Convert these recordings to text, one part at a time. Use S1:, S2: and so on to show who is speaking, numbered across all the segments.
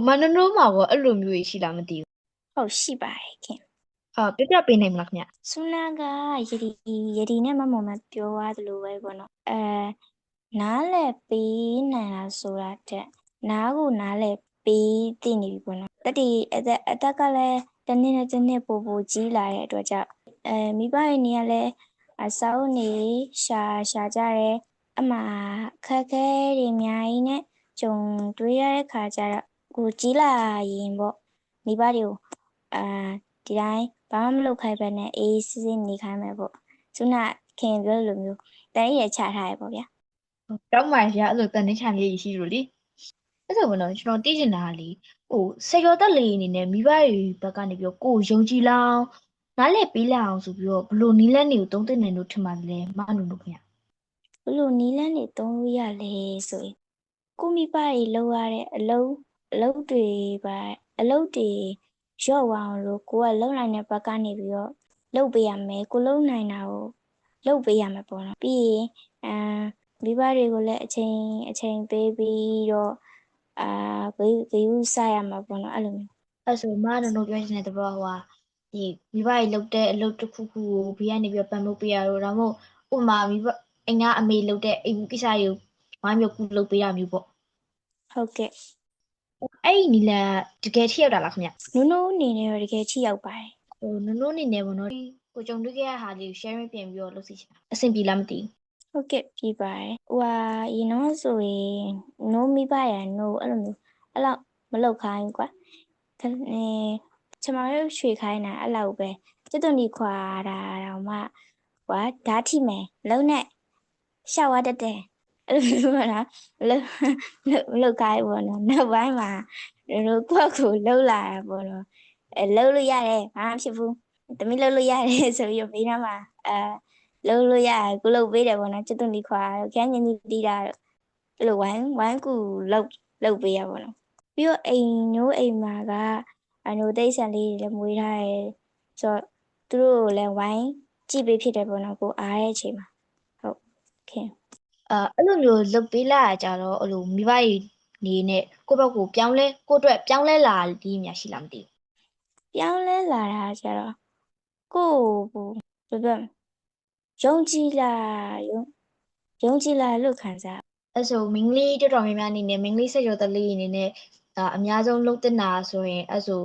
S1: မနနိုးမှာပေါ့အဲ့လိုမျိုးကြီးရှိလားမသိဘူး
S2: ဟုတ်ရှိပါတယ်ခင်
S1: ပြပြပေးနိုင်မလားခင်ဗျ
S2: ဆူနာကယဒီနဲ့မမုံမပြောသွားသလိုပဲပေါ့နော်နားလဲပေးနိုင်လားဆိုတာတဲ့နားကိုနားလဲပေးသိနေပြီပေါ့နော်အသက်ကလည်းတစ်နှစ်နဲ့တစ်နှစ်ပိုကြီးလာတဲ့အတွက်ကြောင့်မိဘတွေနေရာလဲအစာအုပ်နေရှာကြတယ်အမှခက်ခဲတွေအများကြီးနဲ့ကြုံတွေ့ရတဲ့ခါကျတော့ကိုကြီးလာရင်ပေါ့မိဘတွေကိုအာဒီတိုင်းဘာမှမလုပ်ခိုင်းဘဲနဲ့အေးစစ်စစ်နေခိုင်းမယ်ပေါ့ခုနခင်ပြောလိုမျိုးတန်ရချထားရပေါ့ဗျာ
S1: တောင်းပါရအဲ့လိုတန်နေချာလေးရှိလို့လေအဲ့ဆိုဘယ်တော့ကျွန်တော်သိချင်တာကလေစေကျော်တက်လေးအနေနဲ့မိဘတွေဘက်ကနေပြီးတော့ကိုယ်ယုံကြည်လောင်နားလည်ပေးလာအောင်ဆိုပြီးတော့ဘလို့နီးလန်းတွေကိုသုံးသပ်နိုင်လို့ထင်ပါတယ်မအနုလို့ခင်ဗျ
S2: ဘလို့နီးလန်းနေသုံးလို့ရလဲဆိုရင်ကိုမိဘတွေလောက်ရတဲ့အလုပ်တွေပါအလုပ်တွေရော့ဝအောင်လို့ကိုကလုံနိုင်တဲ့ဘက်ကနေပြီးတော့လုပ်ပေးရမယ်ကိုလုံနိုင်တာကိုလုပ်ပေးရမယ်ပေါ့နော်ပြီးရင်မိဘတွေကိုလည်းအချိန်ပေးပြီးတော့ဂရုစိုက်ရမှာပေါ့နော်အဲ့လိုမျိုး
S1: အဲ့ဆိုမအနုလို့ပြောချင်တဲ့တဘောဒီမိဘတွေလုပ်တဲ့အလုပ်တစ်ခုခုကိုဘေးကနေပြီးတော့ပံ့ပိုးပေးရတော့ဒါမှမဟုတ်ဥပမာမိဘအိမ်ကအမေလုပ်တဲ့အိမ်ကိစ္စတွေကိုဘာမျိုးကုလုပ်ပေးရမျိုးပေါ့
S2: ဟုတ်ကဲ့
S1: အဲ့ဒီနီလန်တကယ်ထိရောက်တာလားခင်ဗျ
S2: နုံနုံအနေနဲ့တော့တကယ်ထိရောက်ပါတယ်
S1: နုံနုံအနေနဲ့ပေါ့နော်ဒီကိုကြုံတွေ့ခဲ့ရတာလေးကို sharing ပြင်ပြီးတော့လုပ်စီချင်တာအဆင်ပြေလားမသိ
S2: ဟုတ်ကဲ့ပြီးပါတယ်ဟိုဟာရင်တော့ဆိုရင်နိုးမိဘရန်နိုးအဲ့လိုမျိုးအဲ့လောက်မလောက်ခိုင်းကွာချမတို့ရွှေခိုင်းတာအဲ့လောက်ပဲကျွတ်တုန်ဒီခွာတာတော့မှကွာဓာတ်ထိမယ်လုံးနဲ့ရှောက်ရတတ်တယ်အဲ့လိုမျိုးပေါ့နော်မလောက်ခိုင်းပေါ့နော်နောက်ပိုင်းမှာတို့ကိုယ့်ကိုလှုပ်လာတာပေါ့နော်လှုပ်လို့ရတယ်ဘာမှဖြစ်ဘူးတမီးလှုပ်လို့ရတယ်ဆိုပြီးတော့ဘေးနားမှာလှုပ်လို့ရတယ်ကိုလှုပ်ပေးတယ်ပေါ့နော်ကျွတ်တုန်ဒီခွာခန်းညင်တီးတာအဲ့လိုဝိုင်းကူလှုပ်ပေးရပါတော့ပြီးတော့အိမ်မှာကအနိုတိတ်ဆန်လေးတွေလည်းမွေးထားတယ်ဆိုတော့သူတို့ကိုလည်းဝိုင်းကြည့်ပေးဖြစ်တယ်ပေါ့နော်ကိုအားတဲ့အချိန်မှာဟုတ်ခင်
S1: အဲ့လိုမျိုးလုပ်ပေးလာကြတော့အဲ့လိုမိဘတွေနေနဲ့ကိုယ့်ဘက်ကိုပြောင်းလဲကိုယ့်အတွက်ပြောင်းလဲလာပြီးများရှိလားမသိ
S2: ပြောင်းလဲလာတာကျတော့ကိုယ့်ကိုဘယ်လိုယုံကြည်လာလို့ခံစား
S1: ဘူးအဲ့ဆိုမိန်းကလေးတော်တော်များများအနေနဲ့မိန်းကလေးဆက်ကျော်သက်လေးအနေနဲ့အများဆုံးလုပ်တင်တာဆိုရင်အဲ့ဆို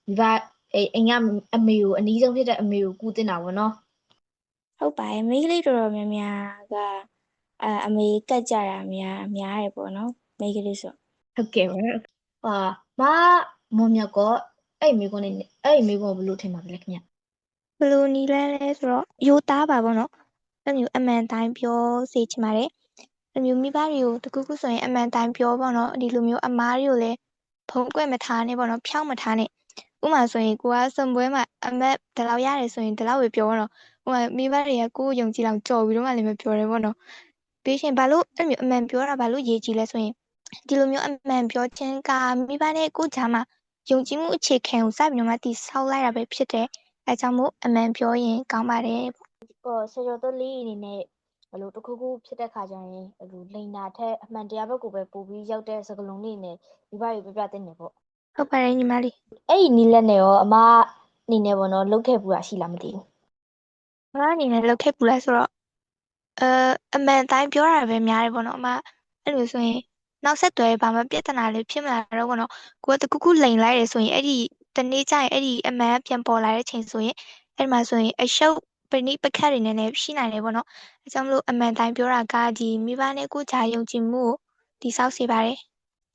S1: မိဘအိမ်ကအမေကိုအနည်းဆုံးဖြစ်တဲ့အမေကိုကူတင်တာပေါ့နော်
S2: ဟုတ်ပါတယ်မိန်းကလေးတော်တော်များများကအမေကတ်ကြတာများတယ်ပေါ့နော်မိန်းကလေးဆို
S1: ဟုတ်ကဲ့ပါဟာမမွန်မြတ်ကောအဲ့မိကုန်းနေအဲ့မိကုန်းဘယ်လိုထင်ပါလဲခင်ဗျ
S2: ဘယ်လိုနီးလဲဆိုတော့ရိုးသားပါပေါ့နော်အဲ့မျိုးအမှန်တိုင်းပြောစေချင်ပါတယ်အဲ့မျိုးမိဘတွေကိုတခုခုဆိုရင်အမှန်တိုင်းပြောပေါ့နော်ဒီလိုမျိုးအမားတွေကိုလည်းဖုံးကွယ်မထားနဲ့ပေါ့နော်ဖြောင်းမထားနဲ့ဥပမာဆိုရင်ကိုကစံပွဲမှာအမတ်ဒီလောက်ရတယ်ဆိုရင်ဒီလောက်ပဲပြောတော့ဥပမာမိဘတွေကကိုယ်ယုံကြည်လောက်ကြော်ပြီးတော့မှလည်းမပြောတယ်ပေါ့နော်ပြီးရှင်ဘာလို့အဲ့မျိုးအမှန်ပြောတာဘာလို့ရေးကြည့်လဲဆိုရင်ဒီလိုမျိုးအမှန်ပြောခြင်းကမိဘနဲ့ကိုယ်ကြားမှာယုံကြည်မှုအခြေခံကိုစပြီးတော့မှတည်ဆောက်လိုက်တာပဲဖြစ်တယ်အဲကြောင့်မို့အမှန်ပြောရင်ကောင်းပါတယ်
S1: ဆက်ကျော်သက်လေးအနေနဲ့ဘယ်လိုတစ်ခုခုဖြစ်တဲ့ခါကျရင်အဲ့လိုလိန်တာထက်အမှန်တရားဘက်ကိုပဲပို့ပြီးရောက်တဲ့စကားလုံးလေးနဲ့မိဘတွေပြတင်နေပေါ့
S2: ဟုတ်ပါတယ်ညီမလေး
S1: အဲ့ဒီနီးလက်နဲ့ရောအမအနေနဲ့ပေါ့နော်လုတ်ခဲ့ပူတာရှိလားမသိဘူး
S2: ငါအနေနဲ့လောက်ခဲ့ပူလဲဆိုတော့အဲအမှန်တိုင်းပြောတာပဲများတယ်ပေါ့နော်အမအဲ့လိုဆိုရင်နောက်ဆက်တွဲဘာမှပြဿနာလေးဖြစ်မလာတော့ဘောနော်ကိုကတခုခုလိန်လိုက်တယ်ဆိုရင်အဲ့ဒီတနေ့ကျရင်အဲ့ဒီအမှန်ပြန်ပေါ်လာတဲ့ချိန်ဆိုရင်အဲ့မှာဆိုရင်အရှုပ်ပဏိပခတ်တွေနဲ့ရှိနိုင်တယ်ပေါ့နော်အဲကြောင့်မလို့အမှန်တိုင်းပြောတာကဒီမိဘနဲ့ကိုယ်ကြားယုံကြည်မှုကိုတိဆောက်စေပါတယ်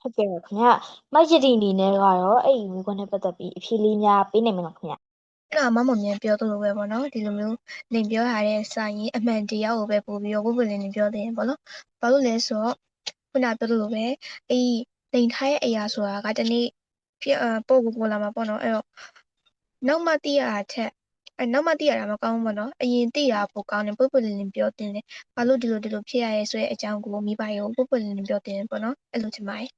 S1: ဟုတ်ကဲ့ပါခင်ဗျမရတီအနေနဲ့ကတော့အဲ့ဒီမိကွန်းနဲ့ပတ်သက်ပြီးအဖြေလေးများပေးနိုင်မလားခင်ဗျ
S2: အဲ့တော့မမမြန်ပြောသလိုပဲပေါ့နော်ဒီလိုမျိုးလင်ပြောထားတဲ့စာရင်အမှန်တရားကိုပဲပို့ပြီးတော့ပုပ်ပွလင်းလင်းပြောသေးရင်ပေါ့နော်ဘာလို့လဲဆိုတော့ခုနပြောသလိုပဲအေးလိန်ထားရဲ့အရာဆိုတာကတနေ့ဖြစ်ပို့လာမှာပေါ့နော်အဲ့တော့နောက်မှသိရတာထက်နောက်မှသိရတာမကောင်းဘူးပေါ့နော်အရင်သိတာပိုကောင်းတယ်ပုပ်ပွလင်းလင်းပြောတင်တယ်ဘာလို့ဒီလိုဖြစ်ရရဲဆိုတဲ့အကြောင်းကိုမိဘရေကိုပုပ်ပွလင်းလင်းပြောတင်တယ်ပေါ့နော်အဲ့လိုချင်ပါတယ်